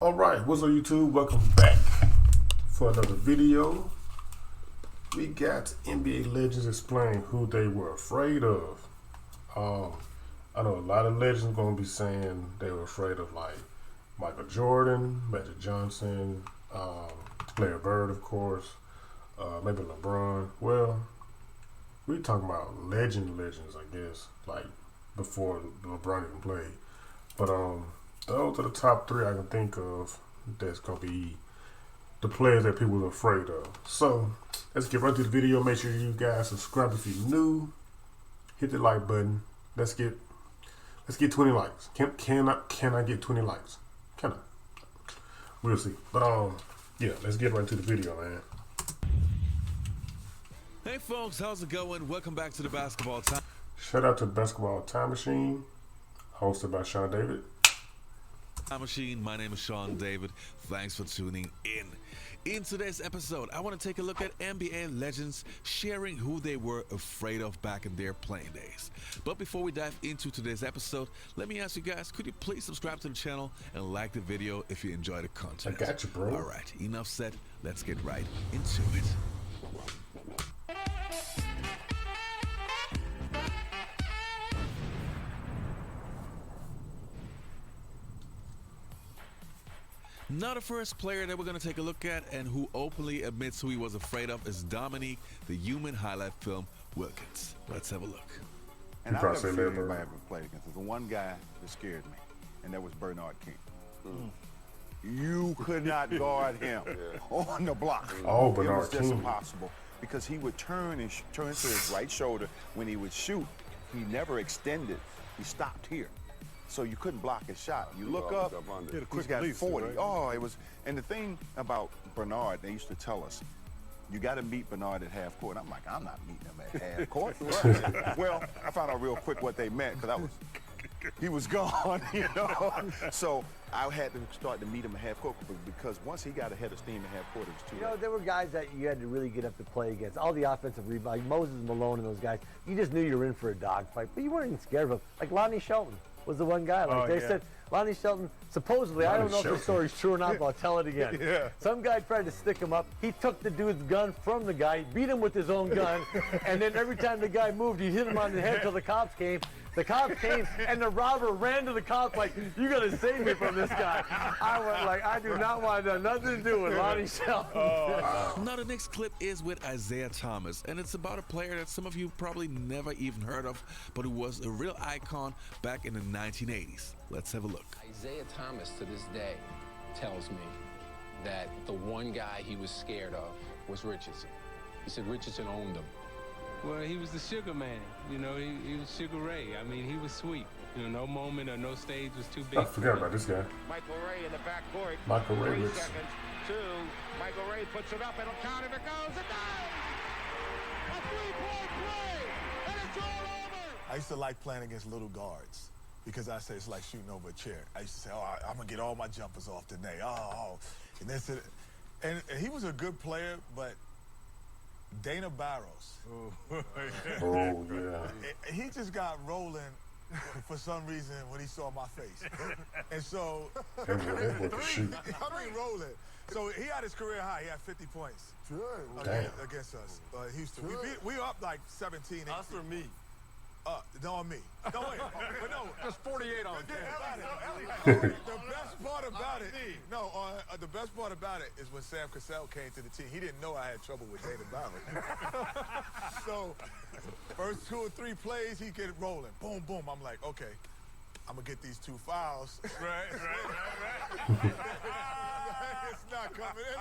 Alright, what's up YouTube? Welcome back for another video. We got NBA legends explain who they were afraid of. I know a lot of legends going to be saying they were afraid of like Michael Jordan, Magic Johnson, Larry Bird of course, maybe LeBron. Well, we talking about legends I guess, like before LeBron even played. But those are the top three I can think of that's going to be the players that people are afraid of. So, let's get right to the video. Make sure you guys subscribe if you're new. Hit the like button. Let's get 20 likes. Can I get 20 likes? Can I? We'll see. But, yeah, let's get right to the video, man. Hey, folks. How's it going? Welcome back to the Basketball Time. Shout out to the Basketball Time Machine, hosted by Sean David. Time Machine, my name is Sean David. Thanks for tuning in. In today's episode, I want to take a look at NBA legends sharing who they were afraid of back in their playing days. But before we dive into today's episode, let me ask you guys, could you please subscribe to the channel and like the video if you enjoy the content? I got you, bro. All right, enough said. Let's get right into it. Now the first player that we're going to take a look at and who openly admits who he was afraid of is Dominique, the human highlight film Wilkins. Let's have a look. And I've never seen anybody ever played against. There's one guy that scared me, and that was Bernard King. You could not guard him on the block. Oh, Bernard It was just King. impossible because he would turn and turn to his right shoulder when he would shoot. He never extended. He stopped here. So you couldn't block his shot. You look up, he's got 40. Right? Oh, it was, and the thing about Bernard, they used to tell us, you got to meet Bernard at half court. I'm like, I'm not meeting him at half court. Well, I found out real quick what they meant because he was gone, you know. So I had to start to meet him at half court because once he got ahead of steam at half court, it was too late. You know, there were guys that you had to really get up to play against. All the offensive rebounds, like Moses Malone and those guys, you just knew you were in for a dogfight, but you weren't even scared of them. Like Lonnie Shelton was the one guy. Like they said, Lonnie Shelton, supposedly, I don't know if the story's true or not, but I'll tell it again. Some guy tried to stick him up. He took the dude's gun from the guy, beat him with his own gun, and then every time the guy moved, he hit him on the head till the cops came. The cops came, and the robber ran to the cops like, you got to save me from this guy. I went like, I do not want to have nothing to do with Lonnie Shelton. Now the next clip is with Isaiah Thomas, and it's about a player that some of you probably never even heard of, but who was a real icon back in the 1980s. Let's have a look. Isaiah Thomas to this day tells me that the one guy he was scared of was Richardson. He said Richardson owned him. Well, he was the sugar man. You know, he was Sugar Ray. I mean, he was sweet. You know, no moment or no stage was too big. I forgot about this guy. Michael Ray in the backcourt. Michael Ray 3 was... seconds. 2. Michael Ray puts it up. It'll count if it goes. It does! A 3-point play, and it's all over! I used to like playing against little guards because I say it's like shooting over a chair. I used to say, oh, I'm going to get all my jumpers off today. And then and he was a good player, but Dana Barros. Oh, yeah. He just got rolling for some reason when he saw my face. And so, That was the shoot. I mean, rolling. So he had his career high. He had 50 points against us. Houston. We were up like 17. Us or me? No, on me. No, wait. But no. Just 48 on The best part about it, the best part about it is when Sam Cassell came to the team. He didn't know I had trouble with Dana Barros. So, first 2 or 3 plays, he get it rolling. Boom, boom. I'm like, okay, I'm going to get these 2 fouls. Right. It's not coming in.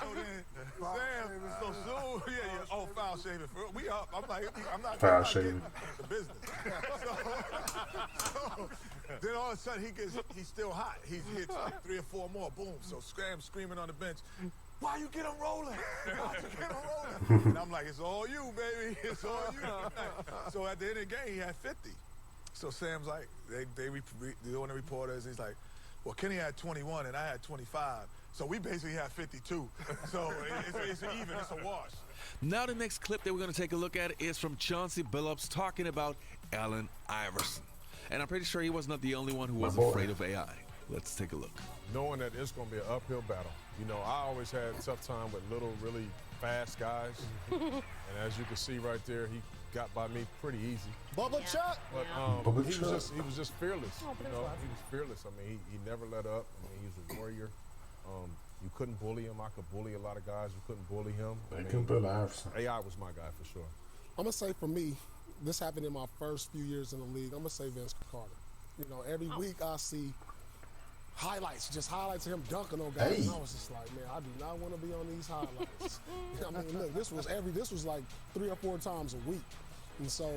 So then, Sam, so soon, oh, foul shaving. We up. I'm like, I'm not getting the business. So, then all of a sudden, he's still hot. He hits like 3 or 4 more. Boom. So screaming on the bench. Why you get him rolling? Why you get him rolling? And I'm like, it's all you, baby. It's all you. So at the end of the game, he had 50. So Sam's like, they're on the reporters. He's like, well, Kenny had 21 and I had 25. So we basically have 52. So it's even. It's a wash. Now the next clip that we're going to take a look at is from Chauncey Phillips talking about Allen Iverson. And I'm pretty sure he was not the only one who was afraid of AI. Let's take a look. Knowing that it's going to be an uphill battle. You know, I always had a tough time with little, really fast guys. And as you can see right there, he got by me pretty easy. Bubba Chuck! But he was just fearless. You know, he was fearless. I mean, he never let up. I mean, he was a warrior. You couldn't bully him. I could bully a lot of guys. You couldn't bully him. They couldn't bully Iverson. AI was my guy for sure. I'm going to say for me, this happened in my first few years in the league. I'm going to say Vince Carter. You know, every week I see highlights of him dunking on guys. And I was just like, man, I do not want to be on these highlights. I mean, look, this was like 3 or 4 times a week. And so,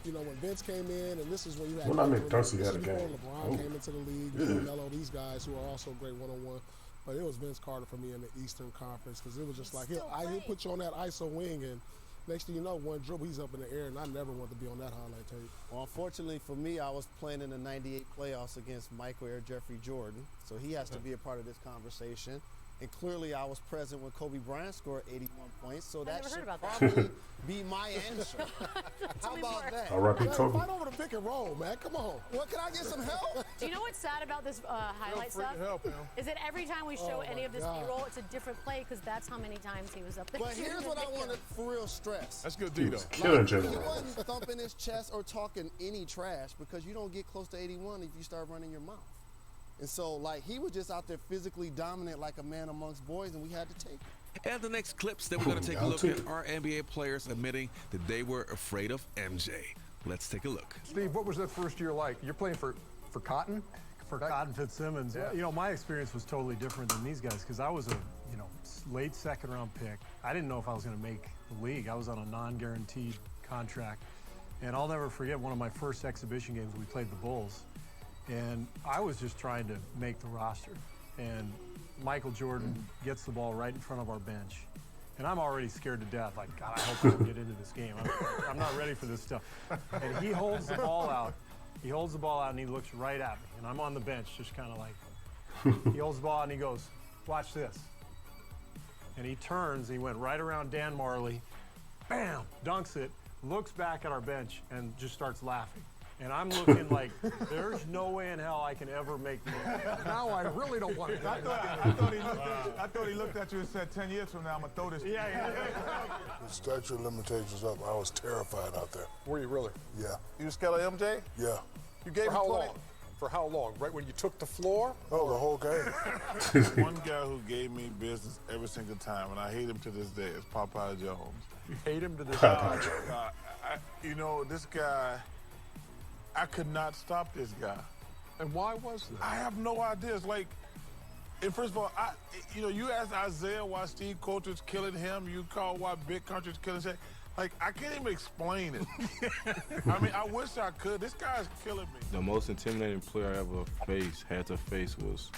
you know, when Vince came in, and this is when you had LeBron came into the league, Melo, these guys who are also great one-on-one. But it was Vince Carter for me in the Eastern Conference, because it was just like, he'll put you on that ISO wing, and next thing you know, one dribble, he's up in the air, and I never want to be on that highlight tape. Well, unfortunately for me, I was playing in the '98 playoffs against Michael Air Jeffrey Jordan, so he has to be a part of this conversation. And clearly, I was present when Kobe Bryant scored 81 points, so that should probably be my answer. How about that? All right, Kobe. Fight over the pick and roll, man. Come on. Well, can I get some help? Do you know what's sad about this highlight stuff? Is that every time we show any of this B-roll, it's a different play, because that's how many times he was up there. But here's what I want to for real stress. That's good, Dito. He wasn't thumping his chest or talking any trash, because you don't get close to 81 if you start running your mouth. And so, like, he was just out there physically dominant like a man amongst boys, and we had to take it. And the next clips that we're going to take a look at are NBA players admitting that they were afraid of MJ. Let's take a look. Steve, what was that first year like? You're playing for Cotton? For Cotton Fitzsimmons. Yeah. You know, my experience was totally different than these guys, because I was a, you know, late second-round pick. I didn't know if I was going to make the league. I was on a non-guaranteed contract. And I'll never forget one of my first exhibition games. We played the Bulls. And I was just trying to make the roster. And Michael Jordan gets the ball right in front of our bench. And I'm already scared to death. Like, God, I hope I don't get into this game. I'm not ready for this stuff. And he holds the ball out. He holds the ball out, and he looks right at me. And I'm on the bench, just kind of like, he holds the ball out, and he goes, watch this. And he turns, and he went right around Dan Marley, bam, dunks it, looks back at our bench, and just starts laughing. And I'm looking like, there's no way in hell I can ever make the league. Now I really don't want to. I thought he looked at you and said, 10 years from now, I'm going to throw this. Yeah. The statute of limitations up. I was terrified out there. Were you really? Yeah. You were scared of MJ? Yeah. You gave For him how 20? long? For how long? Right when you took the floor? Oh, the whole game. One guy who gave me business every single time, and I hate him to this day, is Popeye Jones. You hate him to this day? You know, this guy, I could not stop this guy. And why was that? I have no idea. It's like, and first of all, you asked Isaiah why Steve Coulter's killing him. You call why Big Country's killing him. Like, I can't even explain it. I mean, I wish I could. This guy's killing me. The most intimidating player I ever had to face was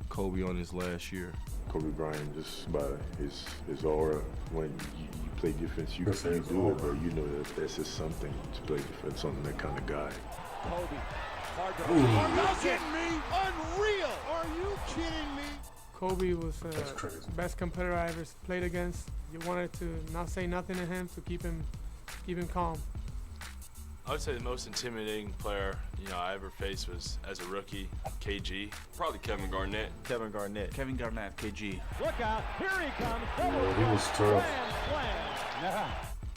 Kobe on his last year. Kobe Bryant, just by his aura, when you play defense, you do it, but you know that's just something to play defense on that kind of guy. Kobe, hard to Are you kidding me? Unreal! Are you kidding me? Kobe was the best competitor I ever played against. You wanted to not say nothing to him to keep him calm. I would say the most intimidating player, I ever faced was, as a rookie, KG. Probably Kevin Garnett. Kevin Garnett, KG. Look out, here he comes. He was tough.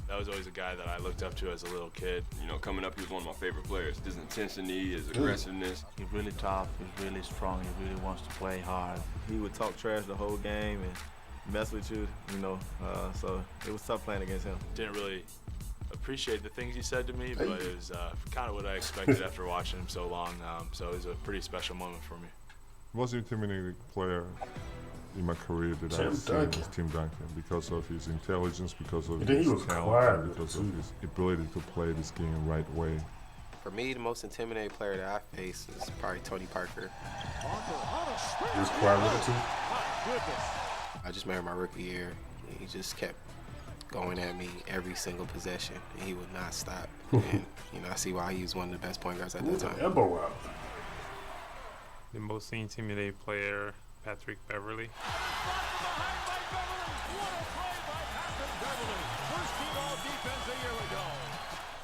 That was always a guy that I looked up to as a little kid. Coming up, he was one of my favorite players. His intensity, his aggressiveness. He's really tough, he's really strong, he really wants to play hard. He would talk trash the whole game and mess with you, so it was tough playing against him. Didn't really appreciate the things he said to me, but it was kind of what I expected after watching him so long. So it was a pretty special moment for me. Most intimidating player in my career that I've seen was Tim Duncan, because of his intelligence, because of his talent, because of his ability to play this game the right way. For me, the most intimidating player that I faced is probably Tony Parker. He was quiet with it too? I just remember my rookie year, he just kept going at me every single possession, and he would not stop. And I see why he was one of the best point guards at that time. Elbow out. The most intimidating player, Patrick Beverly.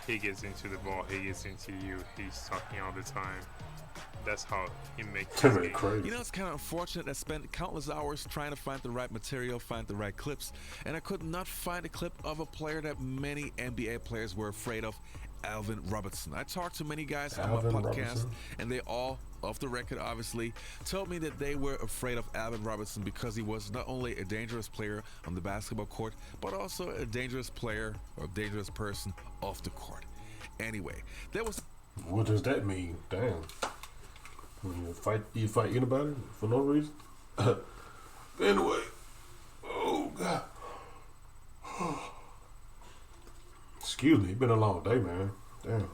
He gets into the ball, he gets into you, he's talking all the time. that's how he makes his game. You know, it's kind of unfortunate. I spent countless hours trying to find the right material, find the right clips, and I could not find a clip of a player that many NBA players were afraid of, Alvin Robertson. I talked to many guys on my podcast, and they all, off the record obviously, told me that they were afraid of Alvin Robertson because he was not only a dangerous player on the basketball court, but also a dangerous player or dangerous person off the court. Anyway, there was... What does that mean? Damn. You fight anybody for no reason? Anyway. Oh, God. Excuse me. It's been a long day, man. Damn.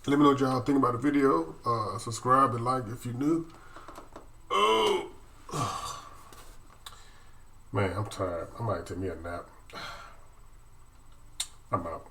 Let me know what y'all think about the video. Subscribe and like if you're new. Oh. Man, I'm tired. I might take me a nap. I'm out.